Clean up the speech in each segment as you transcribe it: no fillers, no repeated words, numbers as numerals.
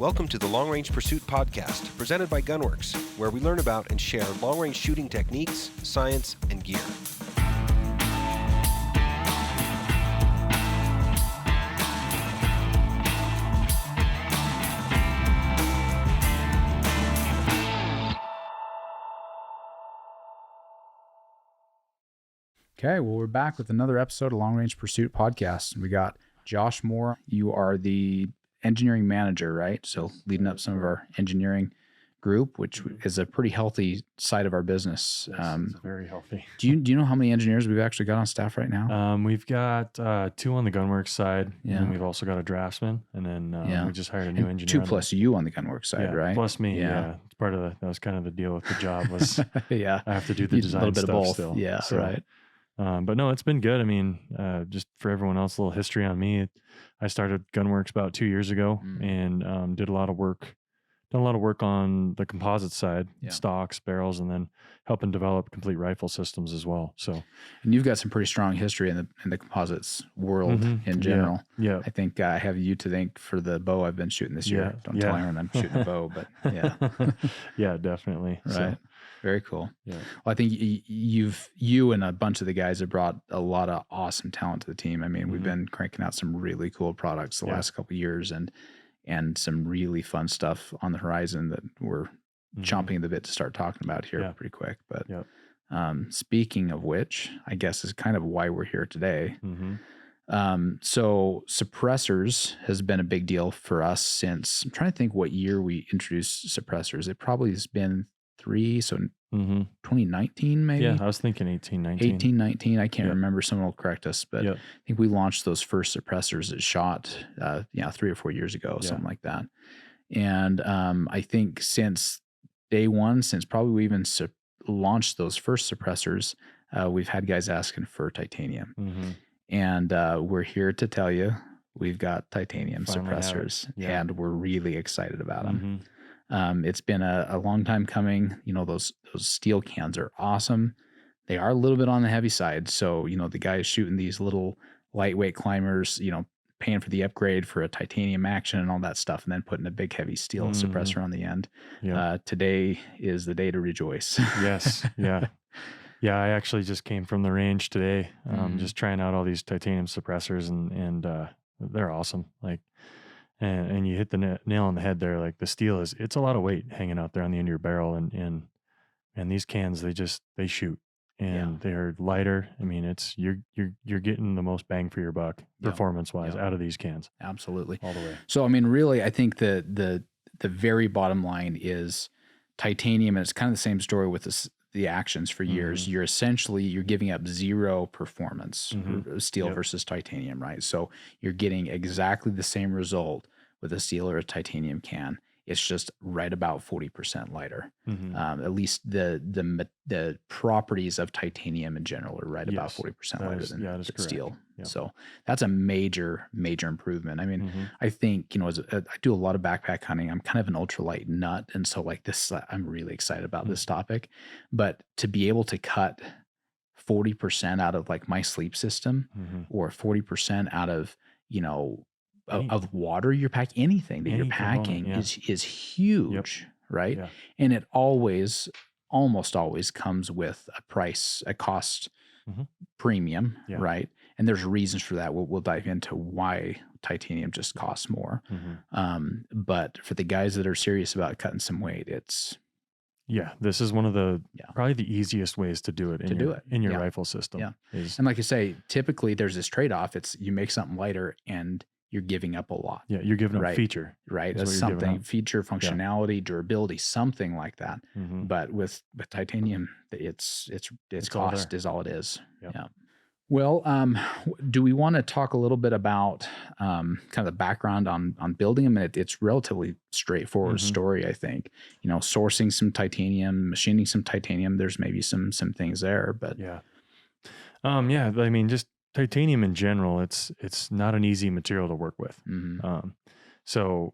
Welcome to the Long Range Pursuit Podcast, presented by Gunwerks, where we learn about and share long-range shooting techniques, science, and gear. Okay, well, we're back with another episode of Long Range Pursuit Podcast. We got Josh Moore. You are the engineering manager, right? So leading up some of our engineering group, which is a pretty healthy side of our business. Yes, it's very healthy. Do you know how many engineers we've actually got on staff right now? We've got 2 on the Gunwerks side, Yeah. and we've also got a draftsman, and then we just hired a new engineer. 2 plus you on the Gunwerks side, right? Plus me, yeah. It's part of that was kind of the deal with the job was yeah. I have to do the design a little bit stuff of both. still. Yeah, so, right. But no, it's been good. I mean, just for everyone else, a little history on me. I started Gunwerks about 2 years ago and did a lot of work. Done a lot of work on the composite side, stocks, barrels, and then helping develop complete rifle systems as well. So, and you've got some pretty strong history in the composites world in general. Yeah. I think I have you to thank for the bow I've been shooting this year. Don't tell anyone I'm shooting a bow, but yeah. Yeah, definitely. Right. So, very cool. Yeah. Well, I think you and a bunch of the guys have brought a lot of awesome talent to the team. I mean, we've been cranking out some really cool products the last couple of years and some really fun stuff on the horizon that we're chomping at the bit to start talking about here pretty quick. But speaking of which, I guess is kind of why we're here today. So Suppressors has been a big deal for us since, I'm trying to think what year we introduced Suppressors. It probably has been 3, so 2019 maybe? Yeah, I was thinking 18, 19. 18, 19, I can't remember. Someone will correct us, but I think we launched those first suppressors at SHOT 3 or 4 years ago, something like that. And I think since day one, since probably we even launched those first suppressors, we've had guys asking for titanium. And we're here to tell you we've got titanium suppressors, and we're really excited about them. It's been a long time coming. You know, those steel cans are awesome. They are a little bit on the heavy side. So, you know, the guys shooting these little lightweight climbers, you know, paying for the upgrade for a titanium action and all that stuff, and then putting a big heavy steel suppressor on the end. Today is the day to rejoice. Yes. Yeah. Yeah. I actually just came from the range today, just trying out all these titanium suppressors and they're awesome. Like, and you hit the nail on the head there. Like the steel it's a lot of weight hanging out there on the end of your barrel, and these cans they shoot, and they're lighter. I mean, it's you're getting the most bang for your buck performance wise out of these cans. Absolutely, all the way. So I mean, really, I think the very bottom line is titanium, and it's kind of the same story with the actions for years. You're giving up zero performance, steel versus titanium, right? So you're getting exactly the same result with a steel or a titanium can. It's just right about 40% lighter. At least the properties of titanium in general are right about 40% lighter than steel. So that's a major improvement. I mean, I think, you know, I do a lot of backpack hunting. I'm kind of an ultralight nut, and so like this, I'm really excited about this topic. But to be able to cut 40% out of like my sleep system, or 40% out of, you know, of water you're packing, anything that you're packing is huge, right? And it almost always comes with a cost premium, right? And there's reasons for that. We'll dive into why titanium just costs more. But for the guys that are serious about cutting some weight, this is one of the probably the easiest ways to do it in your rifle system. And like you say, typically there's this trade-off. It's you make something lighter and you're giving up a lot. Yeah, you're giving up feature. Right. That's something, feature, functionality, durability, something like that. But with titanium, its cost is all it is. Yeah. Well, do we want to talk a little bit about kind of the background on building them? And it's relatively straightforward story, I think. You know, sourcing some titanium, machining some titanium. There's maybe some things there, but I mean, just titanium in general, it's not an easy material to work with. So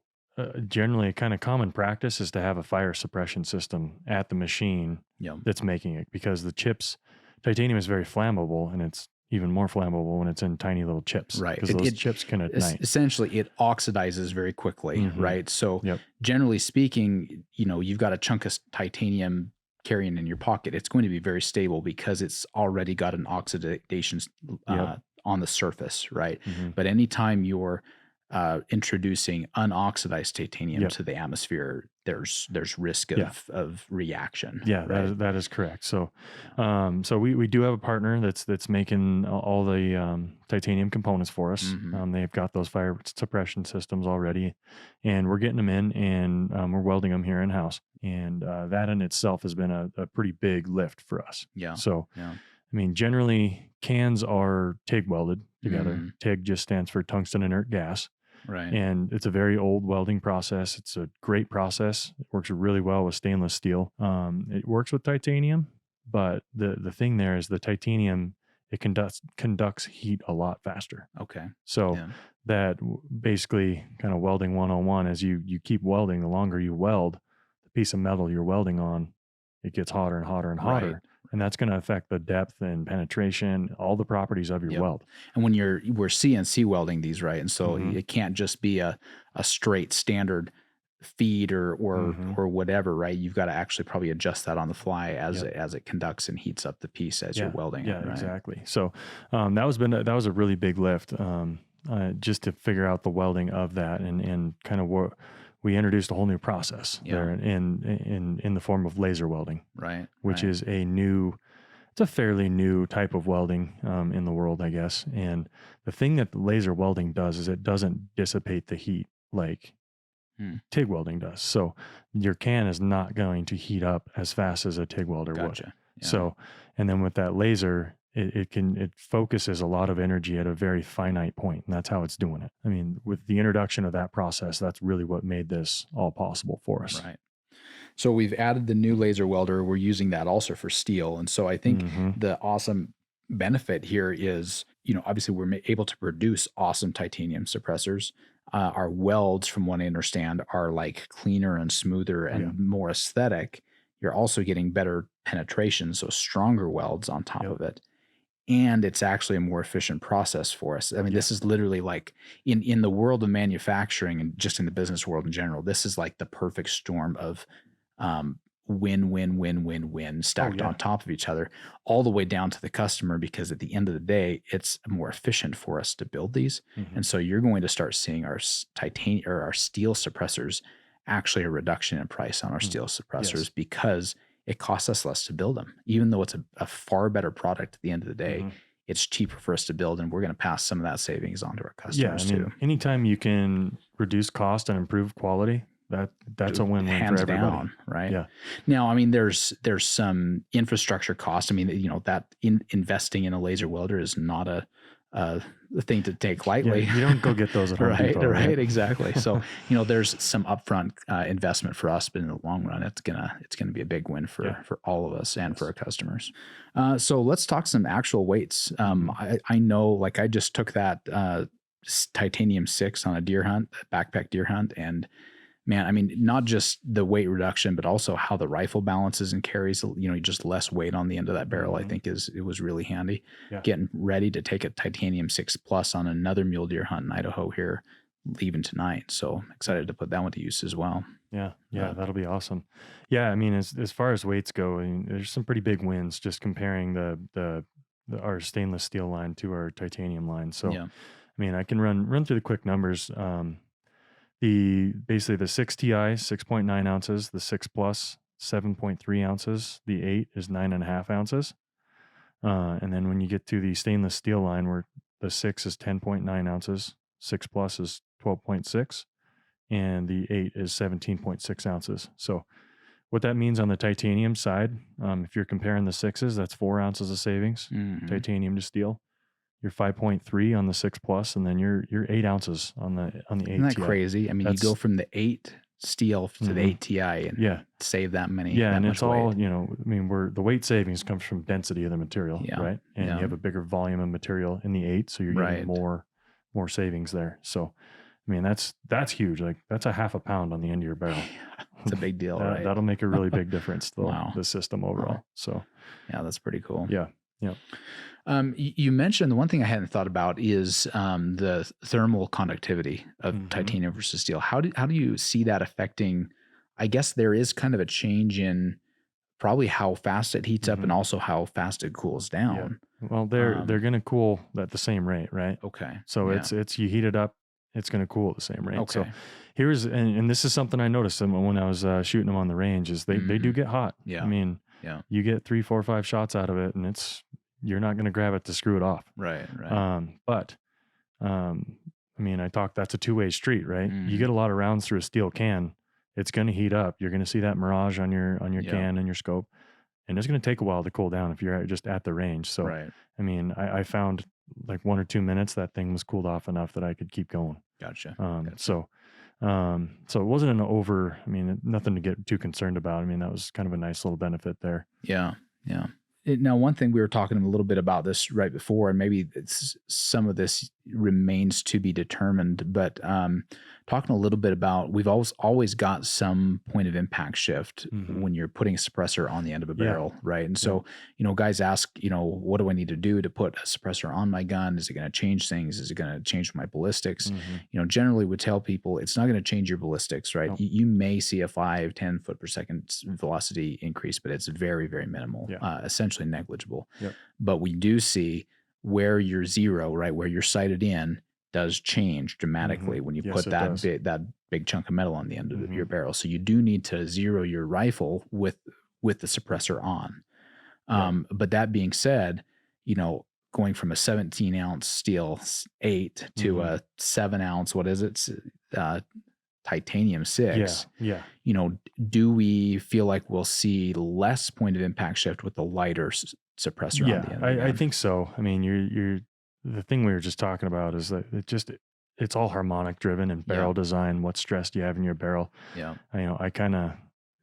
generally, a kind of common practice is to have a fire suppression system at the machine that's making it, because the chips, titanium is very flammable, and even more flammable when it's in tiny little chips, Right. because those chips can ignite. Essentially, it oxidizes very quickly, Mhm. right? So Yep. generally speaking, you've got a chunk of titanium carrying in your pocket. It's going to be very stable because it's already got an oxidation Yep. on the surface, right? Mhm. But anytime you're introducing unoxidized titanium Yep. to the atmosphere, there's risk Yeah. of reaction. Yeah, right? that is correct. So, so we do have a partner that's making all the titanium components for us. Mhm. They've got those fire suppression systems already, and we're getting them in, and we're welding them here in house. And that in itself has been a pretty big lift for us. Yeah. So, Yeah. I mean, generally cans are TIG welded together. Mhm. TIG just stands for tungsten inert gas. Right. And it's a very old welding process. It's a great process. It works really well with stainless steel. It works with titanium, but the thing there is the titanium, it conducts heat a lot faster. Okay. So Yeah. that basically kind of welding 101, as you keep welding, the longer you weld, the piece of metal you're welding on, it gets hotter and hotter and hotter. Right. And that's going to affect the depth and penetration, all the properties of your Yep. weld. And when we're CNC welding these, right? And so Mhm. it can't just be a straight standard feed or Mhm. whatever, right? You've got to actually probably adjust that on the fly as Yep. it conducts and heats up the piece as you're welding yeah, it, right? exactly. So that was a really big lift, just to figure out the welding of that, and kind of what we introduced a whole new process there in the form of laser welding, Right. which right. is it's a fairly new type of welding in the world, I guess. And the thing that the laser welding does is it doesn't dissipate the heat like TIG welding does. So your can is not going to heat up as fast as a TIG welder would. Gotcha. Yeah. So, and then with that laser, it focuses a lot of energy at a very finite point, and that's how it's doing it. I mean, with the introduction of that process, that's really what made this all possible for us. Right. So we've added the new laser welder. We're using that also for steel. And so I think the awesome benefit here is, obviously we're able to produce awesome titanium suppressors. Our welds, from what I understand, are like cleaner and smoother and more aesthetic. You're also getting better penetration, so stronger welds on top of it. And it's actually a more efficient process for us. I mean, this is literally like in the world of manufacturing and just in the business world in general, this is like the perfect storm of win stacked on top of each other, all the way down to the customer, because at the end of the day, it's more efficient for us to build these. And so you're going to start seeing our titanium or our steel suppressors actually a reduction in price on our steel suppressors because it costs us less to build them, even though it's a far better product at the end of the day. It's cheaper for us to build, and we're going to pass some of that savings on to our customers too. Anytime you can reduce cost and improve quality, that's a win-win hands for everybody. down, right? Yeah. Now, I mean, there's some infrastructure cost. I mean, that investing in a laser welder is not a thing to take lightly. Yeah, you don't go get those at Home Depot, right? Exactly. So, there's some upfront investment for us, but in the long run, it's gonna be a big win for all of us and for our customers. So let's talk some actual weights. I know, like, I just took that titanium 6 on a deer hunt, a backpack deer hunt, and man, I mean, not just the weight reduction, but also how the rifle balances and carries, just less weight on the end of that barrel, I think it was really handy. Yeah. Getting ready to take a titanium 6 plus on another mule deer hunt in Idaho here, leaving tonight. So excited to put that one to use as well. Yeah. That'll be awesome. Yeah. I mean, as far as weights go, I mean, there's some pretty big wins just comparing our stainless steel line to our titanium line. So, I mean, I can run through the quick numbers. Basically the 6 TI, 6.9 ounces, the 6 Plus, 7.3 ounces, the 8 is 9.5 ounces. And then when you get to the stainless steel line, where the 6 is 10.9 ounces, 6 Plus is 12.6, and the 8 is 17.6 ounces. So what that means on the titanium side, if you're comparing the 6s, that's 4 ounces of savings, titanium to steel. You're 5.3 on the 6 Plus, and then you're 8 ounces on the 8 TI. Isn't that crazy? I mean, you go from the 8 steel to the 8 TI and save that many. Yeah, and it's all, weight. I mean, the weight savings comes from density of the material, right? And you have a bigger volume of material in the 8, so you're getting more savings there. So, I mean, that's huge. Like, that's a half a pound on the end of your barrel. It's a big deal, right? That'll make a really big difference, the system overall. So, yeah, that's pretty cool. Yeah. Yeah. You mentioned the one thing I hadn't thought about is the thermal conductivity of titanium versus steel. How do you see that affecting? I guess there is kind of a change in probably how fast it heats up and also how fast it cools down. Yeah. Well, they're going to cool at the same rate, right? Okay. So it's you heat it up, it's going to cool at the same rate. Okay. So here's and this is something I noticed when I was shooting them on the range is they do get hot. Yeah. I mean, you get 3, 4, 5 shots out of it, and you're not going to grab it to screw it off. Right. But I mean, that's a two-way street, right? You get a lot of rounds through a steel can, it's going to heat up. You're going to see that mirage on your can and your scope, and it's going to take a while to cool down if you're just at the range. So, I mean, I found like 1 or 2 minutes that thing was cooled off enough that I could keep going. Gotcha. So it wasn't nothing to get too concerned about. I mean, that was kind of a nice little benefit there. Yeah. Now, one thing we were talking a little bit about this right before, and maybe some of this remains to be determined, but talking a little bit about, we've always got some point of impact shift when you're putting a suppressor on the end of a barrel, right? And so, guys ask, what do I need to do to put a suppressor on my gun? Is it going to change things? Is it going to change my ballistics? Generally we tell people it's not going to change your ballistics, right? Nope. You may see a 5-10 foot per second velocity increase, but it's very, very minimal, essentially negligible. But we do see where you're zero, right, where you're sighted in, does change dramatically when you put that big chunk of metal on the end of your barrel. So you do need to zero your rifle with the suppressor on. But that being said, going from a 17 ounce steel 8 to a 7 ounce, what is it? Titanium 6. Do we feel like we'll see less point of impact shift with the lighter suppressor on the end? I think so. I mean, you're the thing we were just talking about is that it's all harmonic driven and barrel design. What stress do you have in your barrel? I kind of,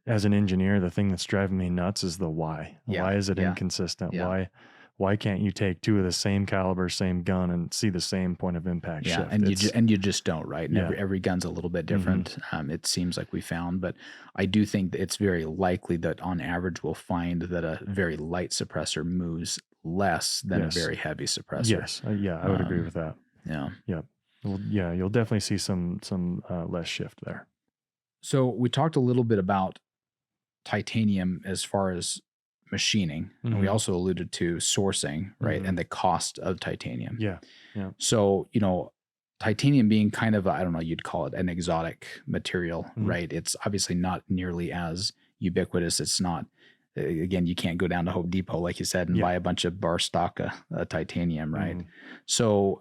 as an engineer, the thing that's driving me nuts is the why. Why is it inconsistent? Why can't you take 2 of the same caliber, same gun, and see the same point of impact shift? And you just don't, right? And every gun's a little bit different. It seems like we found, but I do think that it's very likely that on average we'll find that a very light suppressor moves less than a very heavy suppressor. Yes, I would agree with that. Well, you'll definitely see some less shift there. So we talked a little bit about titanium as far as machining, and we also alluded to sourcing, right, and the cost of titanium. So titanium being kind of you'd call it an exotic material, right? It's obviously not nearly as ubiquitous. It's not, again, you can't go down to Home Depot, like you said, and buy a bunch of bar stock titanium, right? So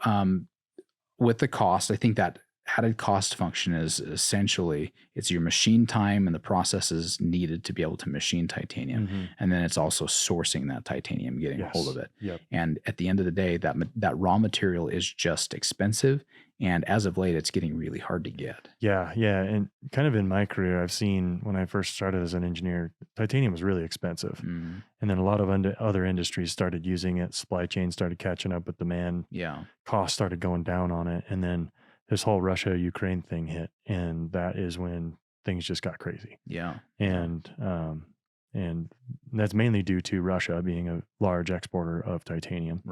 with the cost, I think that added cost function is essentially, it's your machine time and the processes needed to be able to machine titanium. And then it's also sourcing that titanium, getting a hold of it. And at the end of the day, that raw material is just expensive. And as of late, it's getting really hard to get. Yeah. And kind of in my career, I've seen when I first started as an engineer, titanium was really expensive. And then a lot of other industries started using it. Supply chain started catching up with demand. Costs started going down on it. And then this whole Russia-Ukraine thing hit. And that is when things just got crazy. And that's mainly due to Russia being a large exporter of titanium.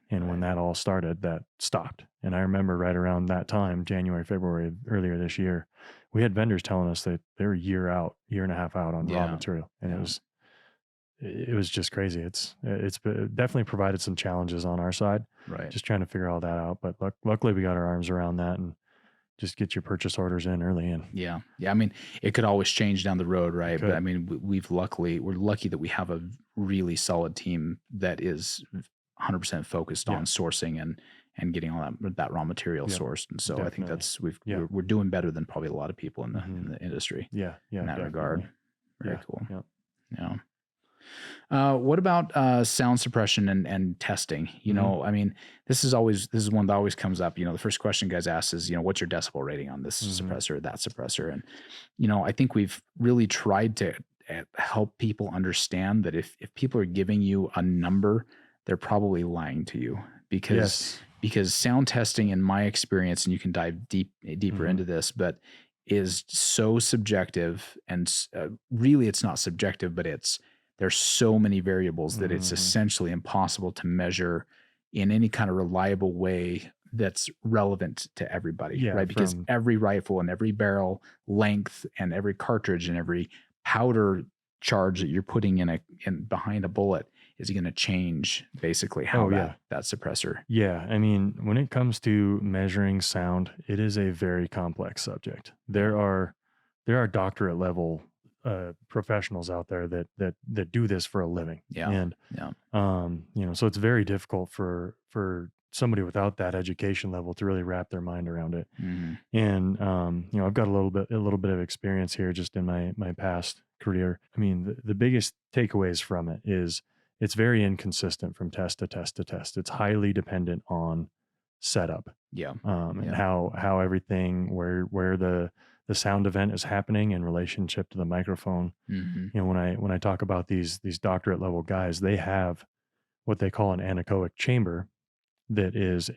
And when that all started, that stopped. And I remember right around that time, January, February, earlier this year, we had vendors telling us that they were year and a half out on raw material. And it was just crazy. It's definitely provided some challenges on our side. Just trying to figure all that out. But luckily we got our arms around that and just get your purchase orders in early. And I mean, it could always change down the road, right? But I mean, we're lucky that we have a really solid team that is 100% focused on sourcing and getting all that raw material sourced. And so definitely. I think we're doing better than probably a lot of people in the industry. In that definitely. Regard. Very cool. What about sound suppression and testing? I mean, this is one that always comes up. The first question guys ask is, what's your decibel rating on this suppressor, that suppressor? And, I think we've really tried to help people understand that if people are giving you a number, they're probably lying to you because sound testing, in my experience, and you can dive deeper into this, but is so subjective, and really it's not subjective, but it's there's so many variables that it's essentially impossible to measure in any kind of reliable way that's relevant to everybody, right? Because every rifle and every barrel length and every cartridge and every powder charge that you're putting in behind a bullet is going to change basically how that suppressor. Yeah. I mean, when it comes to measuring sound, it is a very complex subject. There are doctorate level professionals out there that do this for a living. Yeah. And, so it's very difficult for somebody without that education level to really wrap their mind around it. And, I've got a little bit of experience here just in my past career. I mean, the biggest takeaways from it is it's very inconsistent from test to test to test. It's highly dependent on setup. And how everything, where the sound event is happening in relationship to the microphone. When I talk about these doctorate level guys, they have what they call an anechoic chamber that is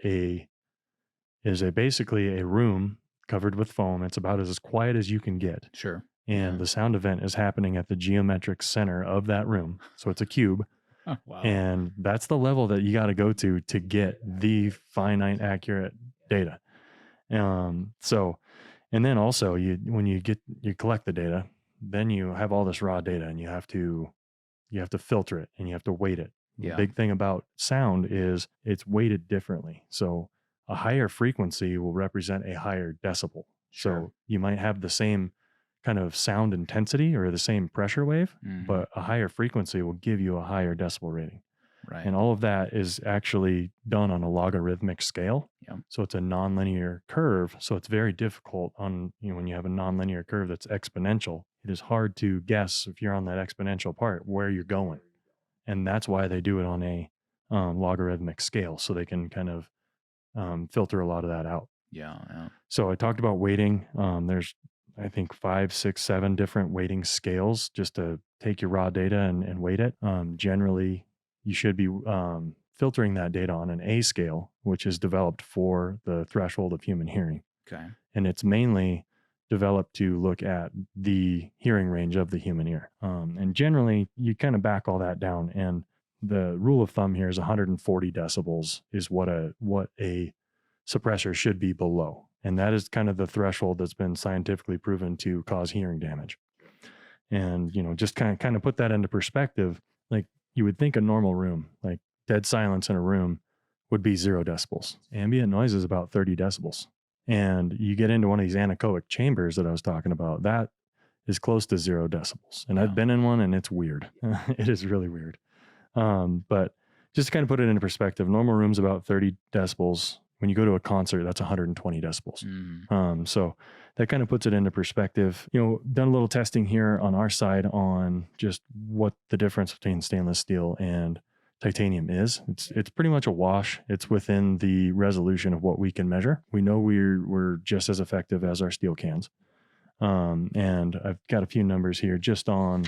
basically a room covered with foam. It's about as quiet as you can get. Sure. And the sound event is happening at the geometric center of that room. So it's a cube. Oh, wow. And that's the level that you got to go to get the finite accurate data. And then also when you collect the data, then you have all this raw data and you have to filter it and you have to weight it. The big thing about sound is it's weighted differently. So a higher frequency will represent a higher decibel. Sure. So you might have the same kind of sound intensity or the same pressure wave, but a higher frequency will give you a higher decibel rating. Right. And all of that is actually done on a logarithmic scale. So it's a nonlinear curve. So it's very difficult when you have a nonlinear curve that's exponential, it is hard to guess if you're on that exponential part where you're going. And that's why they do it on a logarithmic scale. So they can kind of filter a lot of that out. Yeah. So I talked about weighting. There's, I think, 5, 6, 7 different weighting scales just to take your raw data and weight it. Generally, you should be filtering that data on an A scale, which is developed for the threshold of human hearing. Okay. And it's mainly developed to look at the hearing range of the human ear. And generally, you kind of back all that down. And the rule of thumb here is 140 decibels is what a suppressor should be below. And that is kind of the threshold that's been scientifically proven to cause hearing damage. And, just kind of put that into perspective, like you would think a normal room, like dead silence in a room would be 0 decibels. Ambient noise is about 30 decibels. And you get into one of these anechoic chambers that I was talking about, that is close to 0 decibels. And I've been in one and it's weird. It is really weird. But just to kind of put it into perspective, normal room's about 30 decibels. When you go to a concert, that's 120 decibels. So that kind of puts it into perspective. Done a little testing here on our side on just what the difference between stainless steel and titanium is. It's pretty much a wash. It's within the resolution of what we can measure. We know we're just as effective as our steel cans. And I've got a few numbers here just on,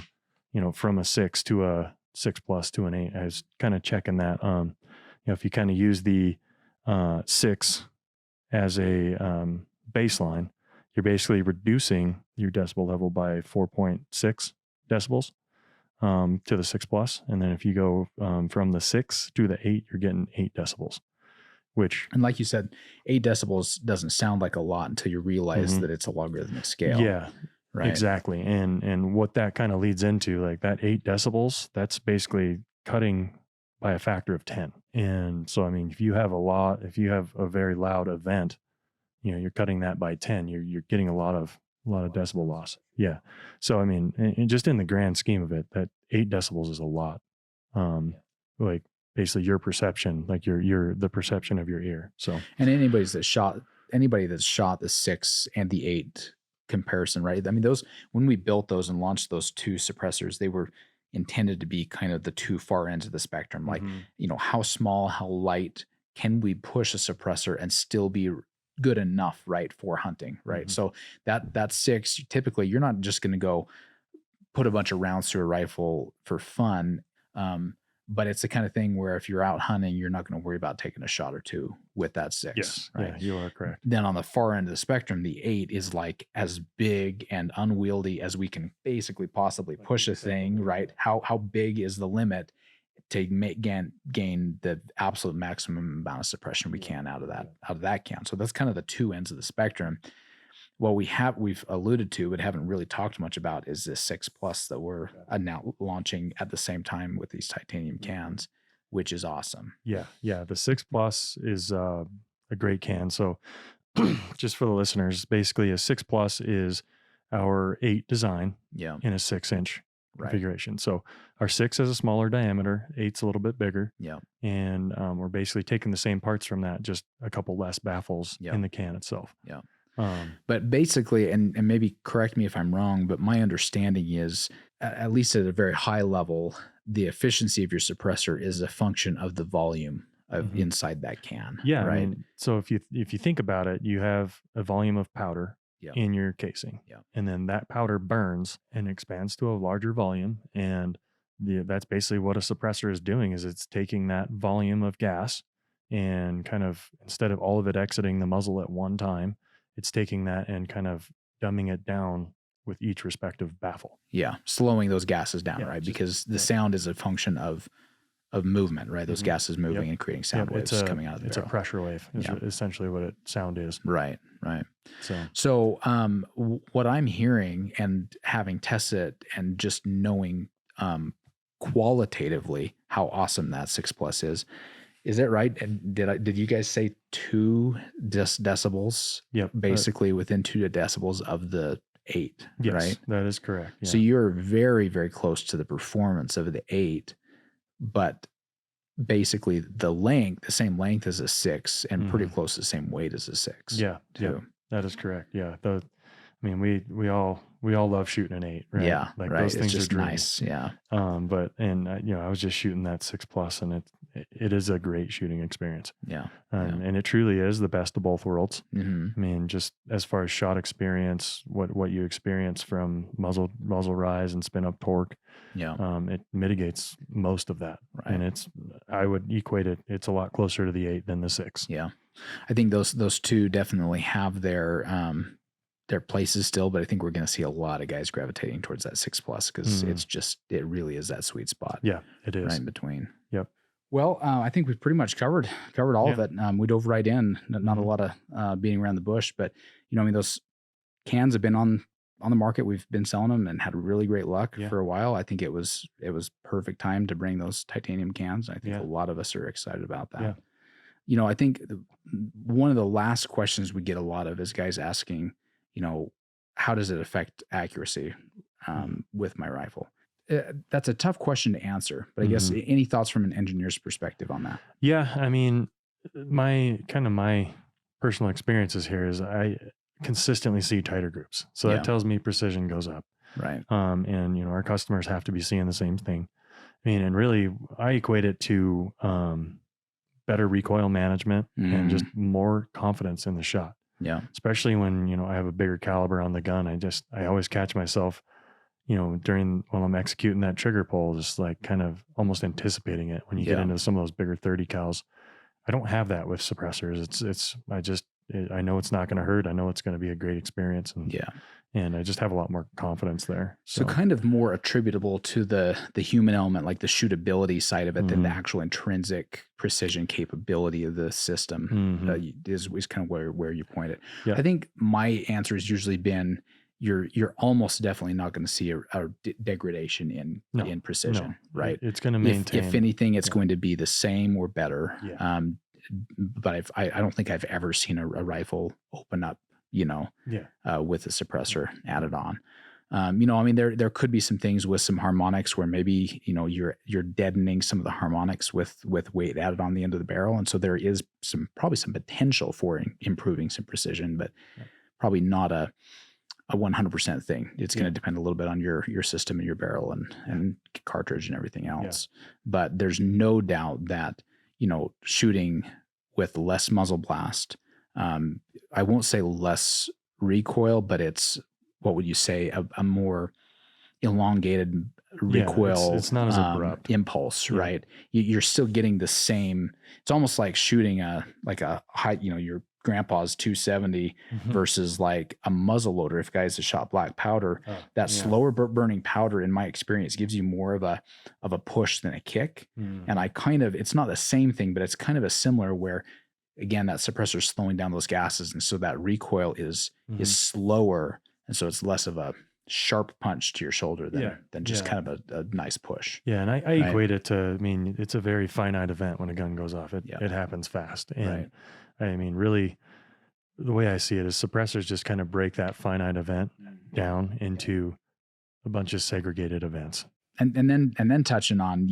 from a 6 to a 6+ to an 8. I was kind of checking that. If you kind of use the 6 as a baseline, you're basically reducing your decibel level by 4.6 decibels to the 6+. And then if you go from the 6 to the 8, you're getting 8 decibels, which... And like you said, 8 decibels doesn't sound like a lot until you realize that it's a logarithmic scale. Yeah, right. Exactly. And what that kind of leads into, like that 8 decibels, that's basically cutting by a factor of 10. And so, I mean, if you have a very loud event, you're cutting that by 10, you're getting a lot of decibel loss. Yeah. So, I mean, and just in the grand scheme of it, that 8 decibels is a lot. Like basically your perception, like the perception of your ear. So, and anybody that's shot the 6 and the 8 comparison, right? I mean, when we built those and launched those 2 suppressors, they were intended to be kind of the 2 far ends of the spectrum. Like, how small, how light can we push a suppressor and still be good enough, right, for hunting, right? So that 6, typically you're not just going to go put a bunch of rounds through a rifle for fun. but it's the kind of thing where if you're out hunting, you're not going to worry about taking a shot or two with that 6. Yes. Right? Yeah, you are correct. Then on the far end of the spectrum, the 8 is like as big and unwieldy as we can basically possibly push a thing, right? How big is the limit to gain the absolute maximum amount of suppression we can out of that can? So that's kind of the two ends of the spectrum. What we've alluded to, but haven't really talked much about, is this 6 Plus that we're now launching at the same time with these titanium cans, which is awesome. Yeah. The 6 Plus is a great can. So just for the listeners, basically a 6 Plus is our 8 design in a 6-inch configuration. So our 6 has a smaller diameter, 8's a little bit bigger. Yeah. And we're basically taking the same parts from that, just a couple less baffles in the can itself. Yeah. But basically, and maybe correct me if I'm wrong, but my understanding is, at least at a very high level, the efficiency of your suppressor is a function of the volume of inside that can. Yeah. Right. I mean, so if you think about it, you have a volume of powder in your casing. Yeah. And then that powder burns and expands to a larger volume. And that's basically what a suppressor is doing, is it's taking that volume of gas and kind of, instead of all of it exiting the muzzle at one time, it's taking that and kind of dumbing it down with each respective baffle. Yeah. Slowing those gases down, right? Because the sound is a function of movement, right? Those gases moving and creating sound waves coming out of the barrel. It's a pressure wave is essentially what sound is. Right. So what I'm hearing, and having tested it and just knowing qualitatively how awesome that 6 Plus is that right? And did you guys say 2 decibels? Yep. Basically within 2 decibels of the 8, yes, right? That is correct. Yeah. So you're very, very close to the performance of the 8, but basically the same length as a 6, and pretty close to the same weight as a 6. Yeah. Too. Yeah. That is correct. Yeah. I mean, we all love shooting an 8, right? Yeah. Like right. those things it's just are dreams. nice. Yeah. I was just shooting that 6 Plus, and it is a great shooting experience. Yeah. And it truly is the best of both worlds. Mm-hmm. I mean, just as far as shot experience, what you experience from muzzle rise and spin up torque, it mitigates most of that. Right. And I would equate it. It's a lot closer to the 8 than the 6. Yeah. I think those 2 definitely have their places still, but I think we're going to see a lot of guys gravitating towards that 6 Plus, because it really is that sweet spot. Yeah, it is. Right in between. Yep. Well, I think we've pretty much covered all of it. We dove right in, not a lot of beating around the bush, but those cans have been on the market. We've been selling them and had really great luck for a while. I think it was perfect time to bring those titanium cans. I think a lot of us are excited about that. Yeah. I think one of the last questions we get a lot of is guys asking, how does it affect accuracy with my rifle? That's a tough question to answer, but I guess any thoughts from an engineer's perspective on that? Yeah. I mean, my personal experiences here is I consistently see tighter groups. So that tells me precision goes up. Right. And our customers have to be seeing the same thing. I mean, and really I equate it to better recoil management and just more confidence in the shot. Yeah. Especially when, I have a bigger caliber on the gun. I always catch myself, while I'm executing that trigger pull, just like kind of almost anticipating it when you get into some of those bigger 30 cals. I don't have that with suppressors. I know it's not going to hurt. I know it's going to be a great experience. And I just have a lot more confidence there. So kind of more attributable to the human element, like the shootability side of it, than the actual intrinsic precision capability of the system is kind of where you point it. Yeah. I think my answer has usually been you're almost definitely not going to see a degradation in precision, right? It's going to maintain. If anything, it's going to be the same or better. Yeah. But I don't think I've ever seen a rifle open up, with a suppressor added on. There could be some things with some harmonics where maybe, you're deadening some of the harmonics with weight added on the end of the barrel. And so there is probably some potential for improving some precision, but probably not a 100% thing. It's going to depend a little bit on your system and your barrel and cartridge and everything else. Yeah. But there's no doubt that, shooting with less muzzle blast, I won't say less recoil, but it's, what would you say, a more elongated recoil. It's not as abrupt impulse, right? You're still getting the same. It's almost like shooting a high, your grandpa's 270 versus like a muzzle loader. If guys have shot black powder, that slower burning powder, in my experience, gives you more of a push than a kick. And it's not the same thing, but it's kind of a similar where, again, that suppressor is slowing down those gases, and so that recoil is slower, and so it's less of a sharp punch to your shoulder than just kind of a nice push. Yeah, and I equate it to, it's a very finite event when a gun goes off. It happens fast. And really, the way I see it is suppressors just kind of break that finite event down into a bunch of segregated events. And then touching on,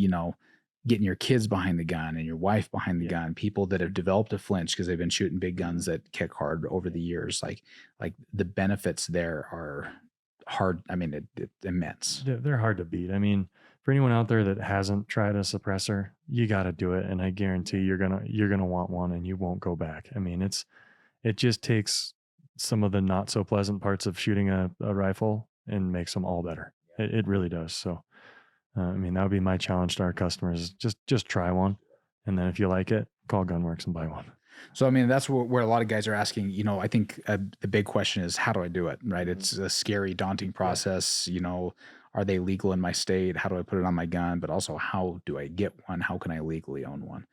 getting your kids behind the gun and your wife behind the gun, people that have developed a flinch because they've been shooting big guns that kick hard over the years, like the benefits there are hard. It's immense. They're hard to beat. For anyone out there that hasn't tried a suppressor, you got to do it. And I guarantee you're going to want one and you won't go back. It just takes some of the not so pleasant parts of shooting a rifle and makes them all better. It really does. So, that would be my challenge to our customers. Just try one. And then if you like it, call Gunwerks and buy one. So, that's where a lot of guys are asking, I think the big question is, how do I do it? Right. It's a scary, daunting process. Are they legal in my state? How do I put it on my gun? But also, how do I get one? How can I legally own one?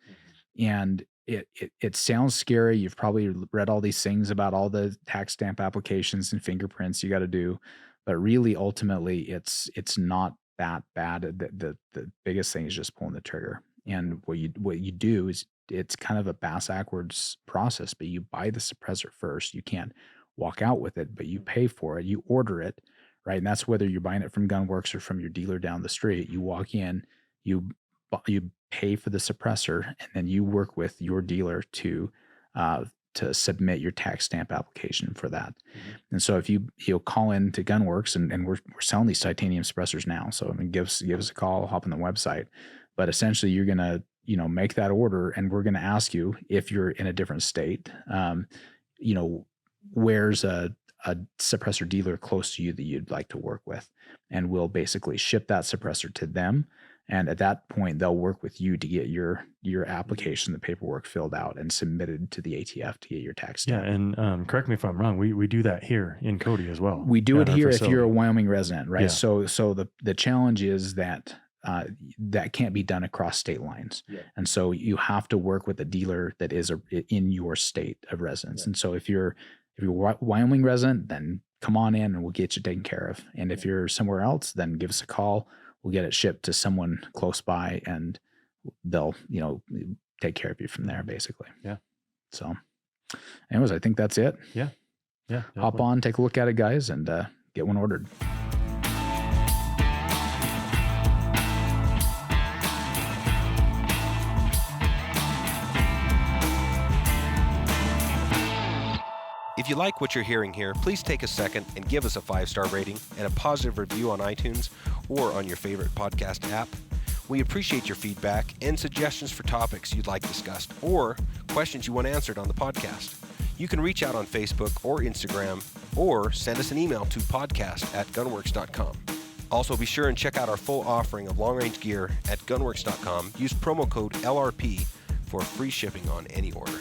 And it sounds scary. You've probably read all these things about all the tax stamp applications and fingerprints you got to do, but really, ultimately, it's not that bad. The biggest thing is just pulling the trigger. And what you do is, it's kind of a backwards process, but you buy the suppressor first. You can't walk out with it, but you pay for it. You order it, right? And that's whether you're buying it from Gunwerks or from your dealer down the street. You walk in, you pay for the suppressor, and then you work with your dealer to submit your tax stamp application for that. And so if you'll call in to Gunwerks, and we're selling these titanium suppressors now. So give us a call, hop on the website. But essentially, you're gonna make that order, and we're gonna ask you, if you're in a different state, where's a suppressor dealer close to you that you'd like to work with, and we'll basically ship that suppressor to them. And at that point, they'll work with you to get your application, the paperwork filled out and submitted to the ATF to get your tax stamp. Yeah, and correct me if I'm wrong, we do that here in Cody as well. We do it here if you're a Wyoming resident, right? Yeah. So the challenge is that that can't be done across state lines. Yeah. And so you have to work with a dealer that is in your state of residence. Yeah. And so if you're a Wyoming resident, then come on in and we'll get you taken care of. And if you're somewhere else, then give us a call. We'll get it shipped to someone close by, and they'll, take care of you from there, basically. Yeah. So anyways, I think that's it. Yeah. Yeah. Hop on, take a look at it, guys, and get one ordered. If you like what you're hearing here, please take a second and give us a 5-star rating and a positive review on iTunes or on your favorite podcast app. We appreciate your feedback and suggestions for topics you'd like discussed or questions you want answered on the podcast. You can reach out on Facebook or Instagram, or send us an email to podcast@gunwerks.com. Also, be sure and check out our full offering of long-range gear at gunwerks.com. Use promo code LRP for free shipping on any order.